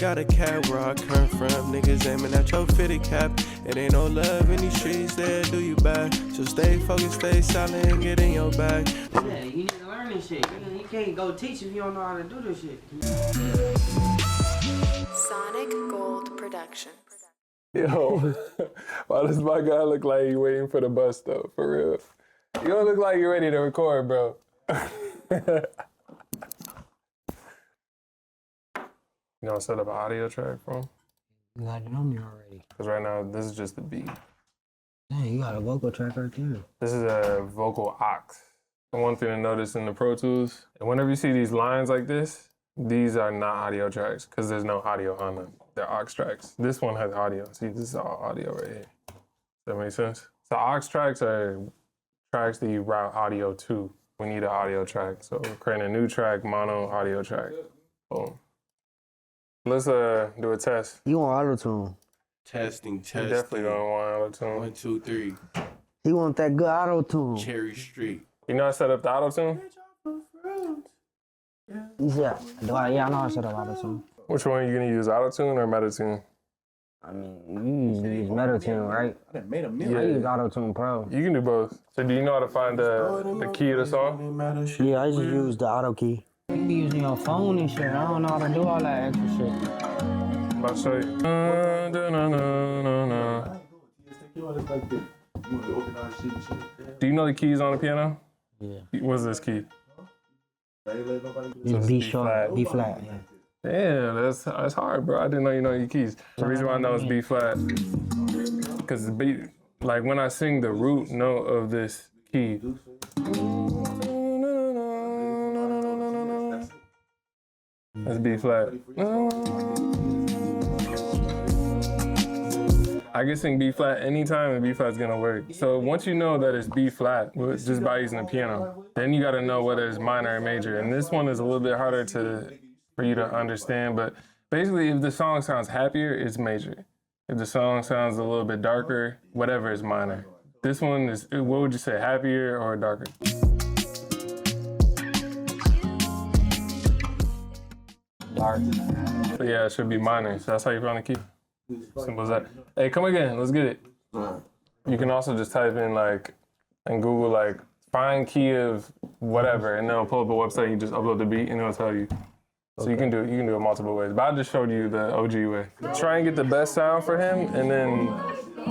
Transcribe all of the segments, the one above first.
got a cat where I come from. Niggas aiming at your fitted cap. It ain't no love in these streets that do you bad. So stay focused, stay silent, and get in your bag. Yeah, you need to learn this shit. You can't go teach if you don't know how to do this shit. Sonic Gold Production. Yo, why does my guy look like he waiting for the bus though? For real. You don't look like you're ready to record, bro. You know, set up an audio track for him? You got it on me already. Because right now, this is just the beat. Dang, you got a vocal track right there. This is a vocal aux. And one thing to notice in the Pro Tools, whenever you see these lines like this, these are not audio tracks because there's no audio on them. They're aux tracks. This one has audio. See, this is all audio right here. Does that make sense? So aux tracks are tracks that you route audio to. We need an audio track. So we're creating a new track, mono audio track. Boom. Let's do a test. You want autotune? Testing. You definitely don't want autotune. 1, 2, 3. He want that good autotune. Cherry Street. You know I set up the autotune? Yeah, I know how to set up autotune. Which one are you gonna use, autotune or metatune? I mean, you use metatune, right? I use autotune pro. You can do both. So do you know how to find the key of the song? Yeah, I just use the auto key. You be using your phone and shit. I don't know how to do all that extra shit. I'm about to show you. Do you know the keys on the piano? Yeah. What's this key? It's B sharp, B flat, yeah. Damn, that's hard, bro. I didn't know you know your keys. The reason why I know it's B flat, because the beat, like when I sing the root note of this key, that's B flat. I can sing B flat anytime and B flat's gonna work. So once you know that it's B flat, just by using the piano, then you gotta know whether it's minor or major. And this one is a little bit harder for you to understand, but basically if the song sounds happier, it's major. If the song sounds a little bit darker, whatever is minor. This one is, what would you say, happier or darker? Dark. So yeah, it should be minor. So that's how you found the key. Simple as that. Hey, come again, let's get it. You can also just type in in Google find key of whatever, and then it'll pull up a website, you just upload the beat and it'll tell you. So you can do it multiple ways. But I just showed you the OG way. Try and get the best sound for him, and then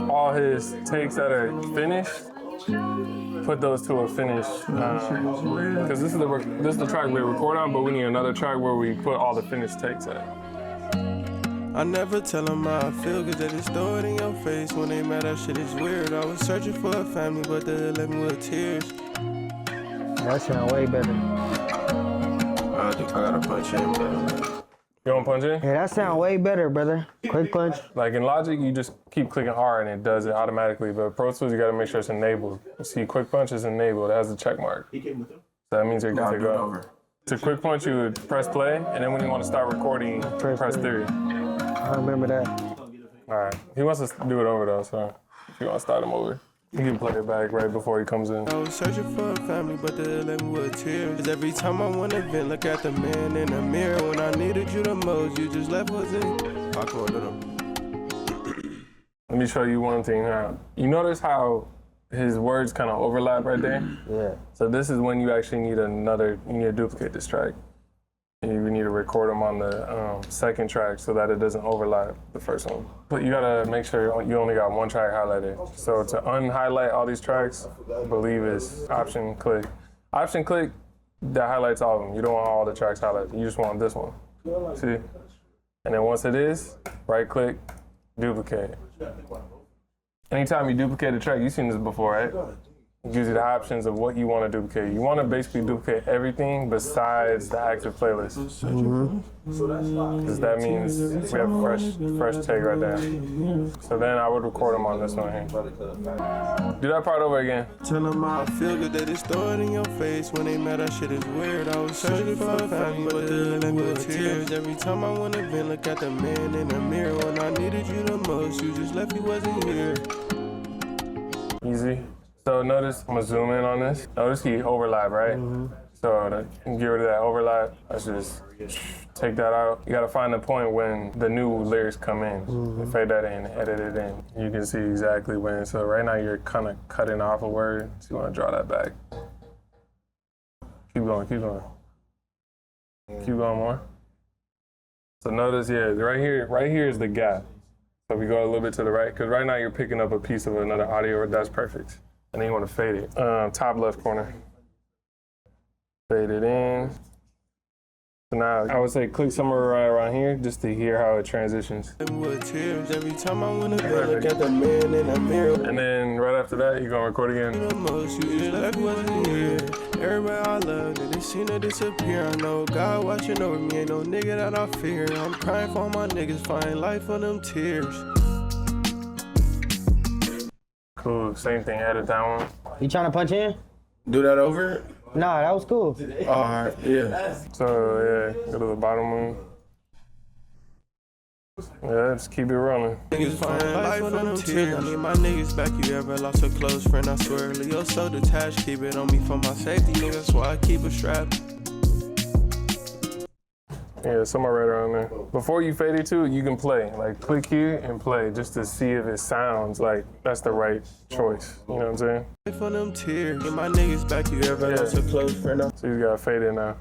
all his takes that are finished, put those to a finish. Because this is the track we record on, but we need another track where we put all the finished takes at. I never tell them how I feel, cause they just throw it in your face. When they mad, that shit is weird. I was searching for a family, but they left me with tears. That sound way better. I think I gotta punch in, bro. You want to punch in? Yeah, that sound way better, brother. Quick punch. Like in Logic, you just keep clicking hard and it does it automatically. But Pro Tools, you gotta make sure it's enabled. You see, quick punch is enabled. It has a check mark. So that means you're good to go. To quick punch, you would press play, and then when you want to start recording, press 3. I remember that. All right. He wants us to do it over though, so if you want to start him over, you can play it back right before he comes in. I was searching for a family, but they left me with tears. Cause every time I want to vent, look at the man in the mirror. When I needed you the most, you just left was in. Let me show you one thing now. You notice how his words kind of overlap right there? Yeah. So this is when you actually need you need to duplicate this track. You need to record them on the second track so that it doesn't overlap the first one. But you gotta make sure you only got one track highlighted. So to unhighlight all these tracks, I believe is Option click. Option click, that highlights all of them. You don't want all the tracks highlighted. You just want this one. See? And then once it is, right click, duplicate. Anytime you duplicate a track, you've seen this before, right? It gives you the options of what you want to duplicate. You want to basically duplicate everything besides the active playlist. Because that means we have a fresh take right there. So then I would record them on this one here. Do that part over again. Tell them how I feel, cause they just throw it in your face. When they mad, that shit is weird. I was searching for a family, but they left me with tears. Every time I want to vent, look at the man in the mirror. When I needed you the most, you just left me, wasn't here. Easy. So notice, I'm gonna zoom in on this. Notice he overlap, right? So So to get rid of that overlap, let's just take that out. You gotta find the point when the new lyrics come in. And fade that in, edit it in. You can see exactly when. So right now you're kind of cutting off a word, so you wanna draw that back. Keep going, keep going. Keep going more. So notice, yeah, right here is the gap. So we go a little bit to the right, because right now you're picking up a piece of another audio, that's perfect. And then you wanna fade it. Top left corner. Fade it in. So now I would say click somewhere right around here just to hear how it transitions. Every time I wanna look at the man in the mirror. And then right after that, you're gonna record again. The most you just left wasn't here. Everybody I love, they seen her disappear. I know God watching over me, ain't no nigga that I fear. I'm crying for all my niggas, find life for them tears. Cool, same thing, edit that one. You trying to punch in? Do that over? Nah, that was cool. Alright, yeah. So yeah, go to the bottom one. Yeah, just keep it rolling. Niggas find life for them tears. I need my niggas back. You ever lost a close friend? I swear, Leo so detached. Keep it on me for my safety, nigga. That's why I keep a strap. Yeah, somewhere right around there. Before you fade it to, you can play. Like click here and play just to see if it sounds like that's the right choice. You know what I'm saying? For them tears. Need my niggas back. You ever lost a close friend? So you gotta fade it now.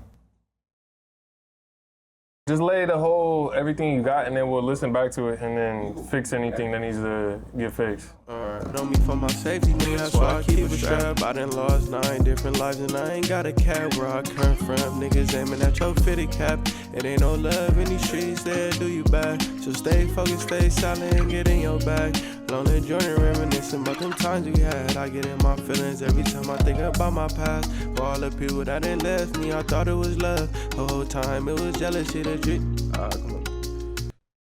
Just lay the whole, everything you got, and then we'll listen back to it and then fix anything that needs to get fixed. Alright, on me for my safety, nigga, that's why I keep a strap. I done lost 9 different lives and I ain't got a cat where I come from. Niggas aiming at your fitted cap. It ain't no love in these streets that do you bad. So stay focused, stay silent, and get in your bag. Lonely journey, reminiscing about them times we had. I get in my feelings every time I think about my past. For all the people that ain't left me, I thought it was love. The whole time it was jealousy.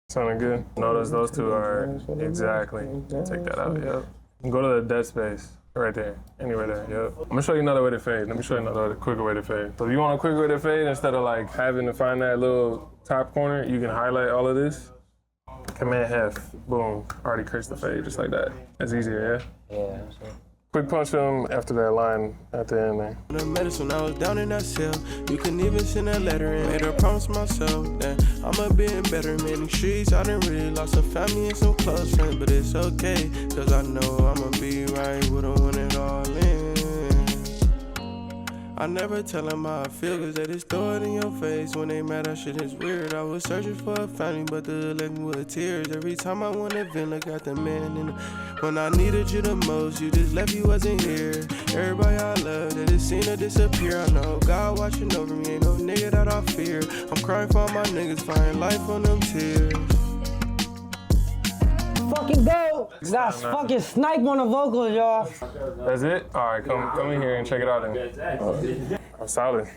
Sounding good? Notice those two are exactly. Take that out, yep. Go to the dead space, right there, anywhere there, yep. I'm gonna show you another way to fade. Let me show you another quicker way to fade. So if you want a quicker way to fade, instead of like having to find that little top corner, you can highlight all of this. Command F, boom, already creates the fade, just like that. That's easier, yeah? Yeah, that's it. Quick punch them after that line at the end there. The medicine, I was down in that cell. You couldn't even send a letter in. Made a promise myself that I'ma be better. Man, these streets, I done really lost a family and some close friends, but it's okay, cause I know I'ma be right with them when it all ends. I never tell them how I feel, cause they just throw it in your face. When they mad, that shit is weird. I was searching for a family, but they left me with tears. Every time I want to vent, look at the man in the... When I needed you the most, you just left, you wasn't here. Everybody I love, they just seen her disappear. I know God watching over me, ain't no nigga that I fear. I'm crying for all my niggas, find life on them tears. Fucking go! Got fucking snipe on the vocals, y'all. That's it? All right, come in here and check it out then. I'm solid.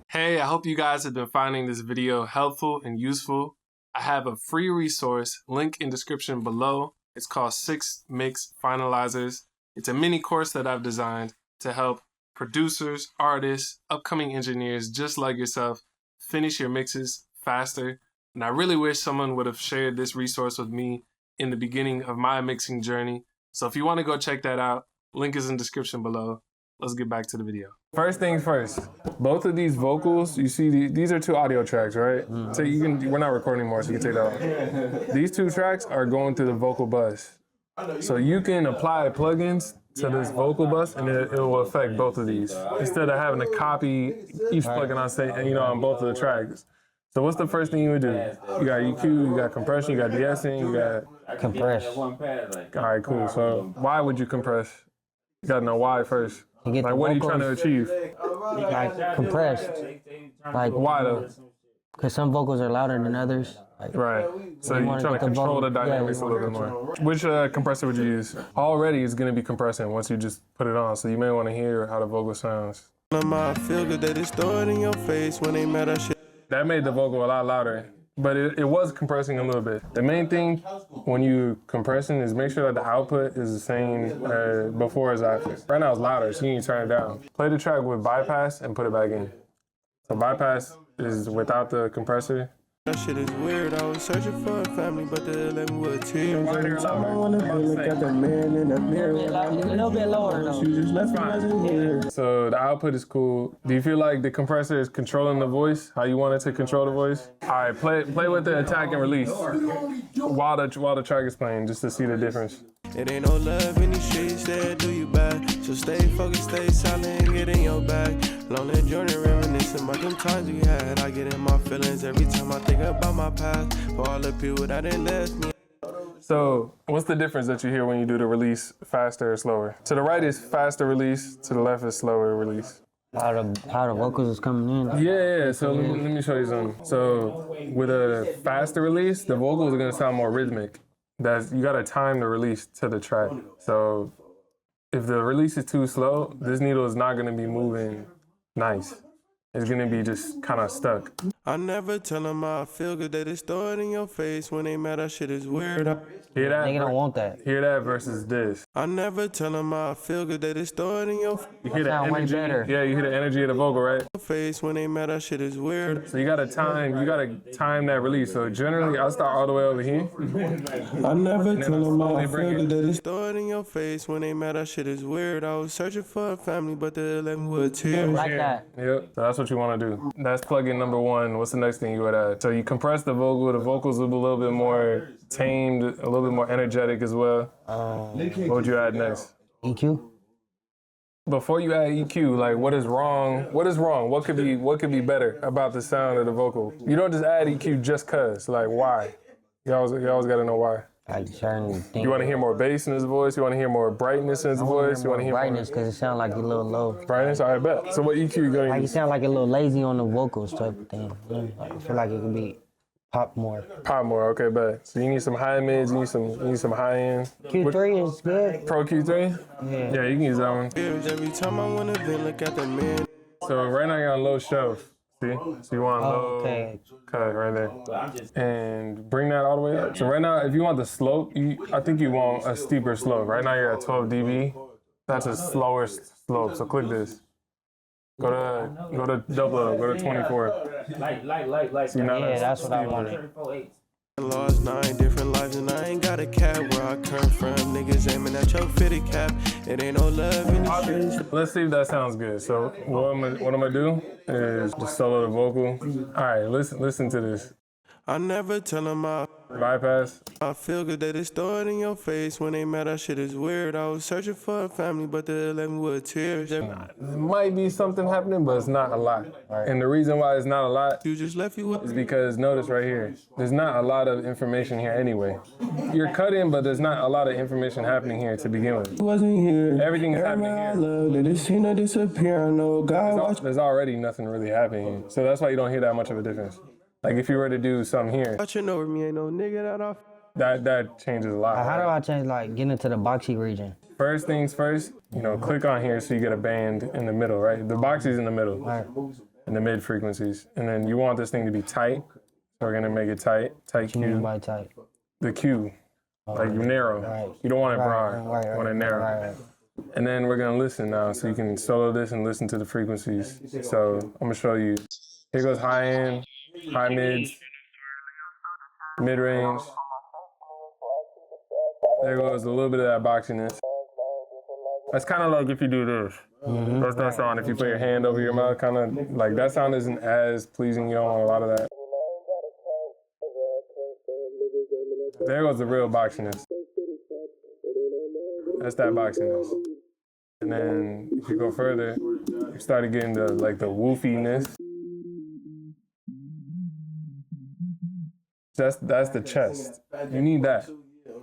Hey, I hope you guys have been finding this video helpful and useful. I have a free resource, link in description below. It's called 6 Mix Finalizers. It's a mini course that I've designed to help producers, artists, upcoming engineers just like yourself finish your mixes faster. And I really wish someone would have shared this resource with me in the beginning of my mixing journey. So if you want to go check that out, link is in the description below. Let's get back to the video. First things first, both of these vocals, you see, these are 2 audio tracks, right? So you can, we're not recording anymore, so you can take that off. These 2 tracks are going through the vocal bus. So you can apply plugins to this vocal bus and it will affect both of these. Instead of having to copy each plugin on both of the tracks. So what's the first thing you would do? You got EQ, you got compression, you got DeEssing, you got... Compress. All right, cool. So why would you compress? You gotta know why first. Like what are you trying to achieve? Like compressed. Like why though? Because some vocals are louder than others. Like, right. So you're trying to control the dynamics a little bit more. Which compressor would you use? Already it's gonna be compressing once you just put it on. So you may want to hear how the vocal sounds. I feel good, they just throw it in your face when they mad at shit. That made the vocal a lot louder, but it was compressing a little bit. The main thing when you compressing is make sure that the output is the same before as after. Right now it's louder, so you need to turn it down. Play the track with bypass and put it back in. So bypass is without the compressor, That shit is weird. I was searching for a family, but they left me with tears. Every time I wanna be, look at the man in the mirror. A little bit lower though. You just left me as a here. So the output is cool. Do you feel like the compressor is controlling the voice? How you want it to control the voice? All right, play with the attack and release while the track is playing, just to see the difference. It ain't no love in the streets that do you bad. So stay focused, stay silent, and get in your bag. Lonely journey, reminiscing about them times we had. I get in my feelings every time I think about my past. For all the people that ain't left me. So what's the difference that you hear when you do the release faster or slower? To the right is faster release, to the left is slower release. How the vocals is coming in. Yeah. So let me show you something. So with a faster release, the vocals are gonna sound more rhythmic. You gotta time the release to the track. So if the release is too slow, this needle is not gonna be moving nice. It's gonna be just kind of stuck. I never tell them how I feel, cause they just throw it in your face when they mad. That shit is weird. Hear that? Nigga don't want that. Hear that versus this. I never tell them how I feel, cause they just throw it in your You hear the Sound way energy? better. Yeah, you hear the energy of the vocal, right? face when they mad. That shit is weird. So you gotta time that release. So generally, I'll start all the way over here. I never tell them how I bring feel, it. cause they just throw it in your face when they mad. That shit is weird. I was searching for a family, but they left me with tears. Like that. Yep, so that's what you want to do. That's plugin number one. What's the next thing you would add? So you compress the vocal. The vocals will be a little bit more tamed, a little bit more energetic as well. What would you add next? EQ? Before you add EQ, like what is wrong? What is wrong? What could be better about the sound of the vocal? You don't just add EQ just cause. Like why? You always gotta know why. Like certain things. You want to hear more bass in his voice? You want to hear more brightness in his voice? You want to hear brightness because it sounds like you're a little low. brightness? I bet. So what EQ you gonna Like you use? sound like a little lazy on the vocals type of thing. Like, I feel like it could be pop more. Pop more. Okay, bet. So you need some high mids. You need some high end. Q3 is good. Pro Q3? Yeah. Yeah, you can use that one. Every time I wanna be, look at the man. So right now you're on low shelf. See? So you want low Okay. cut right there. And bring that all the way up. So right now, if you want the slope, I think you want a steeper slope. Right now you're at 12 dB. That's a slower slope. So click this. Go to double, go to 24. See, now Yeah, that's what I steeper. wanted. I lost 9 different lives and I ain't got a cap where I come from. Niggas aiming at your fitted cap. It ain't no love in the streets. Let's see if that sounds good. So what I'm gonna do is just solo the vocal. All right, listen to this. I never tell them how Bypass. I feel, cause they just throw it in your face when they mad. That shit is weird. I was searching for a family, but they left me with tears. There might be something happening, but it's not a lot. And the reason why it's not a lot You just left you with is because notice right here, there's not a lot of information here anyway. You're cutting, but there's not a lot of information happening here to begin with. wasn't here. Everything is happening I here. love that it seemed to disappear. I know God watch. There's already nothing really happening here. So that's why you don't hear that much of a difference. Like if you were to do something here, Watching over me ain't no nigga that off. that changes a lot. How do I change, like, get into the boxy region? First things first, click on here so you get a band in the middle, right? The boxy's in the middle, Right. in the mid frequencies. And then you want this thing to be tight. So we're gonna make it tight You mean Q. by type. The Q, like narrow. Right. You don't want it broad, Right, you want it narrow. Right. And then we're gonna listen now, so you can solo this and listen to the frequencies. So I'm gonna show you. Here goes high end, high mids, mid range. There goes a little bit of that boxiness. That's kind of like if you do this. That's that sound. If you put your hand over your mouth, kind of like that sound isn't as pleasing. You don't want a lot of that. There goes the real boxiness. That's that boxiness. And then if you go further, you started getting the woofiness. That's the chest. You need that.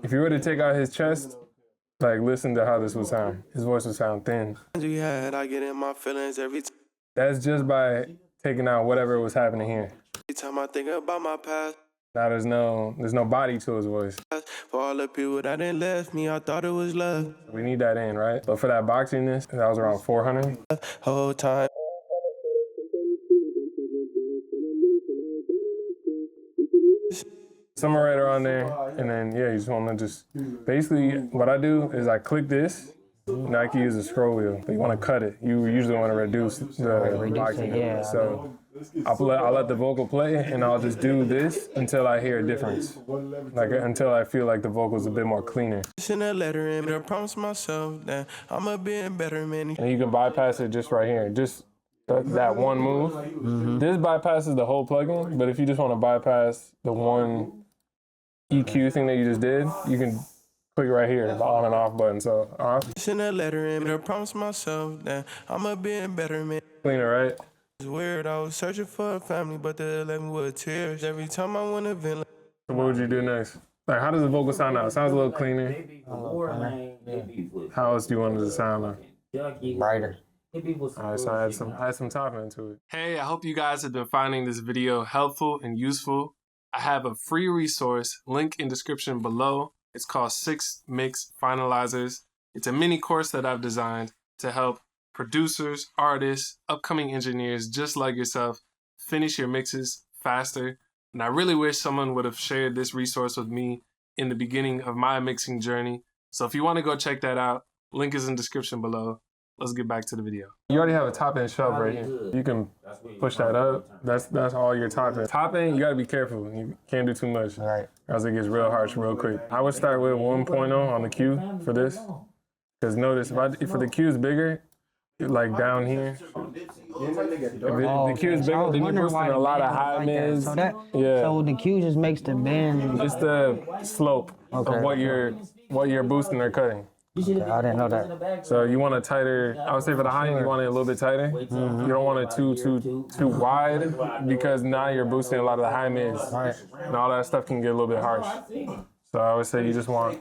If you were to take out his chest, listen to how this would sound. His voice would sound thin. We had, I get in my feelings every That's just by taking out whatever was happening here. time I think about my past. Now there's no body to his voice. For all the people that didn't left me, I thought it was love. We need that in, right? But for that boxiness, that was around 400. Whole time. Somewhere right around there, and then you just want to basically what I do is I click this, Now I can use a scroll wheel, but you want to cut it. You usually want to reduce the boxing. yeah. So I'll let the vocal play, and I'll just do this until I hear a difference. Like until I feel like the vocal's a bit more cleaner. Send a letter in, I promise myself that I'ma be a better man. And you can bypass it just right here. Just that one move. This bypasses the whole plugin, but if you just want to bypass the one EQ thing that you just did, you can click right here, the on and off button. So off. Send a letter in, I promise myself that I'ma be a better man. Cleaner, right? It's weird, I was searching for a family, but they left me with tears. Every time I want to vent. So what would you do next? Like, how does the vocal sound now? It sounds a little cleaner. How else do you want it to sound now? Brighter. Alright, so I had some top into it. Hey, I hope you guys have been finding this video helpful and useful. I have a free resource, link in description below. It's called 6 Mix Finalizers. It's a mini course that I've designed to help producers, artists, upcoming engineers just like yourself finish your mixes faster. And I really wish someone would have shared this resource with me in the beginning of my mixing journey. So if you want to go check that out, link is in the description below. Let's get back to the video. You already have a top end shelf right here. You can push that up. That's all your top end. Top end, you gotta be careful. You can't do too much. All right. Or else it gets real harsh real quick. I would start with 1.0 on the Q for this. Because notice, if the Q is bigger, like down here, the Q is bigger, then you're boosting a lot of high mids. So the Q just makes the bend. It's the slope of what you're boosting or cutting. Okay, I didn't know that. So you want a tighter, I would say for the high end, you want it a little bit tighter. You don't want it too wide, because now you're boosting a lot of the high mids. And all that stuff can get a little bit harsh. So I would say you just want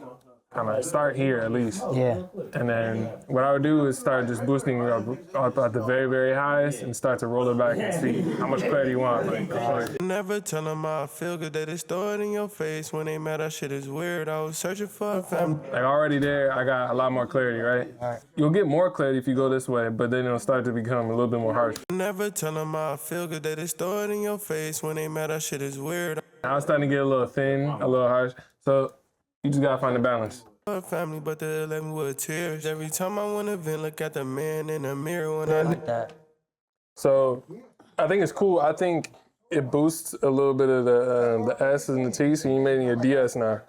kind of start here at least. Yeah. And then what I would do is start just boosting up at the very, very highest and start to roll it back and see how much clarity you want. Never tell them how I feel good, they just throw it in your face. When they mad, that shit is weird. I was searching for a family. Like already there, I got a lot more clarity, right? You'll get more clarity if you go this way, but then it'll start to become a little bit more harsh. Never tell them how I feel good, they just throw it in your face. When they mad, that shit is weird. Now it's starting to get a little thin, a little harsh. So you just gotta find the balance. Family, but they left me with tears. Every time I want to vent, look at the man in the mirror when I Like that. So I think it's cool. I think it boosts a little bit of the S and the T, so you made your DS now.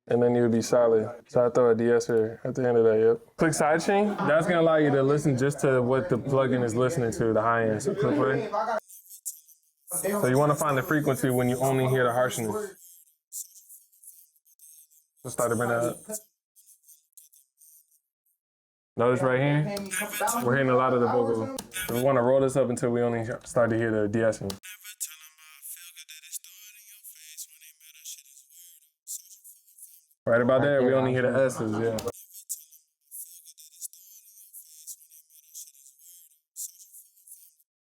And then you would be solid. So I throw a DeEsser at the end of that, yep. Click sidechain. That's gonna allow you to listen just to what the plugin is listening to, the high end. So click play. So you wanna find the frequency when you only hear the harshness. So start to bring that up. Notice right here, we're hearing a lot of the vocal. We want to roll this up until we only start to hear the DeEsser. Right about there, we only hear the S's, yeah.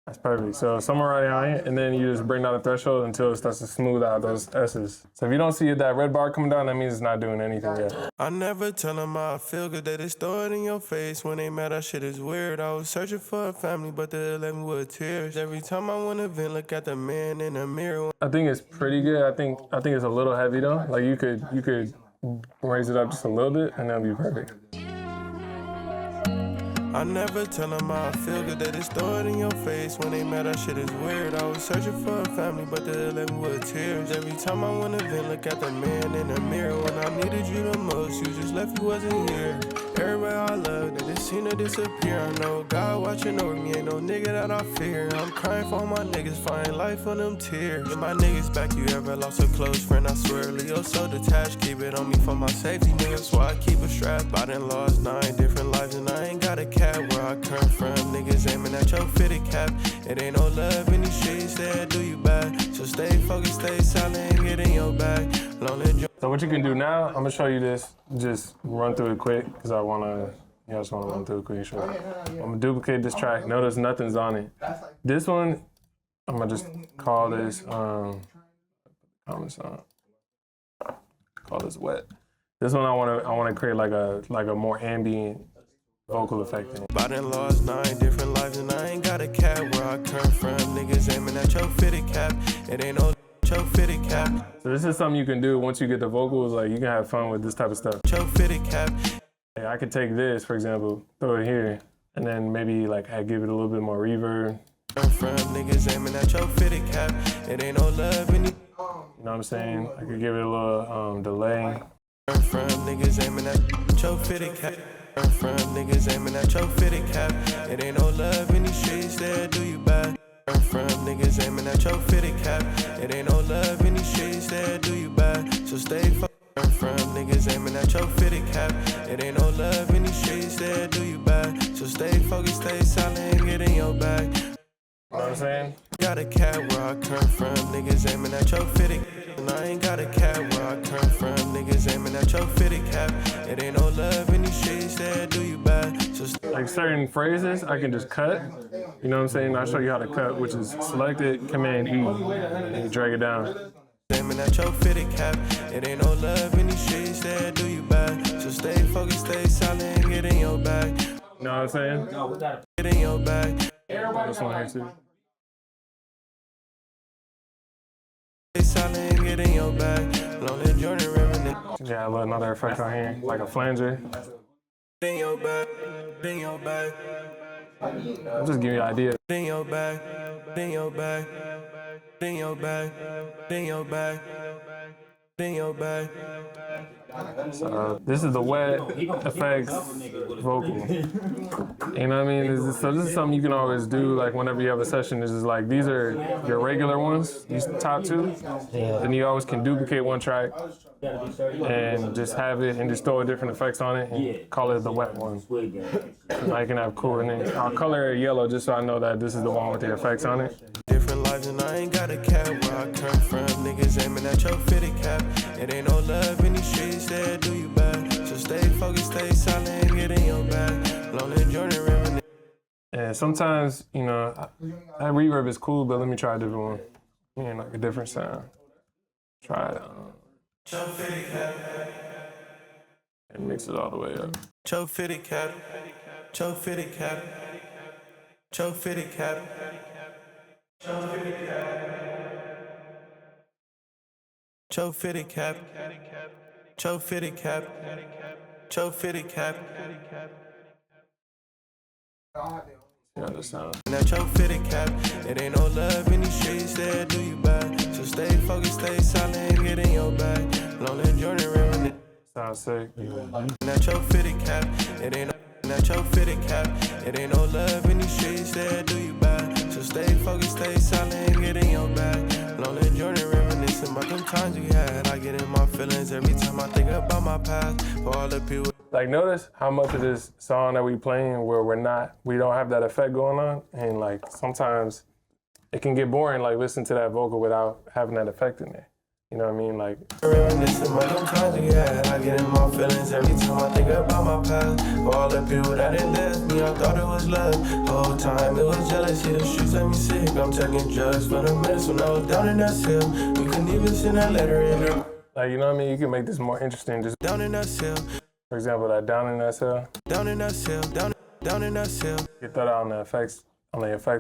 That's perfect. So somewhere right here, and then you just bring down the threshold until it starts to smooth out those S's. So if you don't see that red bar coming down, that means it's not doing anything yet. I never tell them how I feel good, they just throw it in your face. When they mad, that shit is weird. I was searching for a family, but they left me with tears. Every time I want to vent, look at the man in the mirror. I think it's pretty good. I think it's a little heavy though. Like you could raise it up just a little bit, and that'll be perfect. I never tell them how I feel good, they just throw it in your face. When they mad, that shit is weird. I was searching for a family, but they left me with tears. Every time I want to vent, look at the man in the mirror. When I needed you the most, you just left, you wasn't here. Everybody I love, they just seen her disappear. I know God watching over me, ain't no nigga that I fear. I'm crying for my niggas, find life on them tears. Get my niggas back, you ever lost a close friend, I swear. Leo so detached, keep it on me for my safety, nigga. So I keep a strap, I done lost 9 different lives, and I ain't got a cat where I come from. Niggas aiming at your fitted cap. It ain't no love in these streets that do you bad. So stay focused, stay silent, and get in your bag. So what you can do now, I'm gonna show you this. Just run through it quick, because I just wanna run through it quick. Sure. I'm gonna duplicate this track. Notice nothing's on it. This one, I'm gonna just call this comments on. Call this wet. This one I wanna create like a more ambient vocal effect. I done lost 9 different lives, and I ain't got a cat where I come from. Niggas aiming at your fitted cap. It ain't no your fitted cap. So this is something you can do once you get the vocals. Like you can have fun with this type of stuff. Your fitted cap. I could take this, for example, throw it here, and then maybe like I give it a little bit more reverb. From niggas aiming at your fitted cap. It ain't no love in it. You know what I'm saying? I could give it a little delay. From niggas aiming at your fitted cap. From niggas aiming at your fitted cap. It ain't no love in these streets there, do you bad? From niggas aiming at your fitted cap. It ain't no love in these streets there, do you bad? So stay from niggas aiming at your fitted cap. It ain't no love in these streets there, do you bad? So stay focused, stay silent, and get in your bag. You know what I'm saying? Got a cat where I come from, niggas aiming at your fitted. And I ain't got a cat where I come from, niggas aiming at your fitted cap. It ain't no love in these streets there, do you bad? So like certain phrases, I can just cut. You know what I'm saying? I'll show you how to cut, which is select it, Command E, and you drag it down. aiming at your fitted cap. It ain't no love in these streets there, do you bad? So stay focused, stay silent, and get in your bag. You know what I'm saying? Get in your bag. This one here too. Stay silent and get in your bag. Lonely journey reminiscent. Yeah, a little another effect on here, like a flanger. In your bag. In your bag. I'll just give you an idea. In your bag. In your bag. In your bag. In your bag. In your bag. So this is the wet effects vocal. You know what I mean? So this is something you can always do, like whenever you have a session. It's just like these are your regular ones, these top two. Then you always can duplicate one track and just have it and just throw different effects on it and call it the wet one. I can have cool, and then I'll color it yellow just so I know that this is the one with the effects on it. Different lives and I ain't got a cap where I come from. Niggas aiming at your fitted cap. It ain't no love in these streets there, do you bad? So stay focused, stay silent, and get in your bag. Lonely journey reminiscent. And sometimes, you know, that reverb is cool, but let me try a different one. You know, like a different sound. Try it. And mix it all the way up. Cho fitted cap. Cho fitted cap. Cho fitted cap. Cho fitted cap. Cho fitted cap. Cho fitted cap. Cho fitted cap. You understand? Now cho fitted cap. It ain't no love in these streets there, do you bad? So stay focused, stay silent, and get in your bag. Lonely journey reminiscent. Sounds sick. Now cho fitted cap. It ain't no cho fitted cap. It ain't no love in these streets there, do you bad? So stay focused, stay silent, and get in your bag. Lonely journey reminiscing about them times we had. I get in my feelings every time I think about my past. For all the people. Like, notice how much of this song that we playing where we don't have that effect going on, and like sometimes it can get boring, like listen to that vocal without having that effect in there. You know what I mean? Like, reminiscing about them times we had. I get in my feelings every time I think about my past. For all the people that didn't left me, I thought it was love. The whole time it was jealousy. The streets let me sick. I'm taking drugs for the minutes when I was down in that cell. You couldn't even send that letter in there. you know what I mean? You can make this more interesting. Just Down in that cell. for example, that down in that cell. Down in that cell. Down in that cell. Get that out on the effects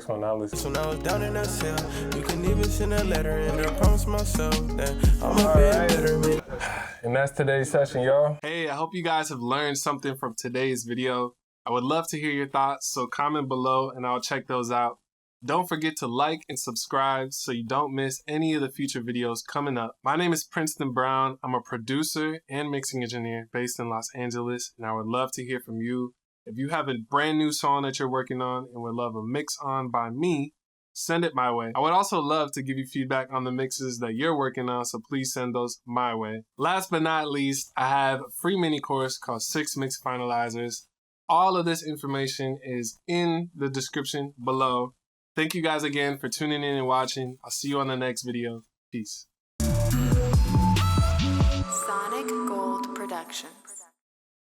one. Now listen. So now I was down in that cell. You couldn't even send a letter in there. I promised myself that I'm a bit better man. And that's today's session, y'all. Hey, I hope you guys have learned something from today's video. I would love to hear your thoughts, so comment below and I'll check those out. Don't forget to like and subscribe so you don't miss any of the future videos coming up. My name is Princeton Brown. I'm a producer and mixing engineer based in Los Angeles, and I would love to hear from you. If you have a brand new song that you're working on and would love a mix on by me, send it my way. I would also love to give you feedback on the mixes that you're working on, so please send those my way. Last but not least, I have a free mini course called 6 Mix Finalizers. All of this information is in the description below. Thank you guys again for tuning in and watching. I'll see you on the next video. Peace. Sonic Gold Productions.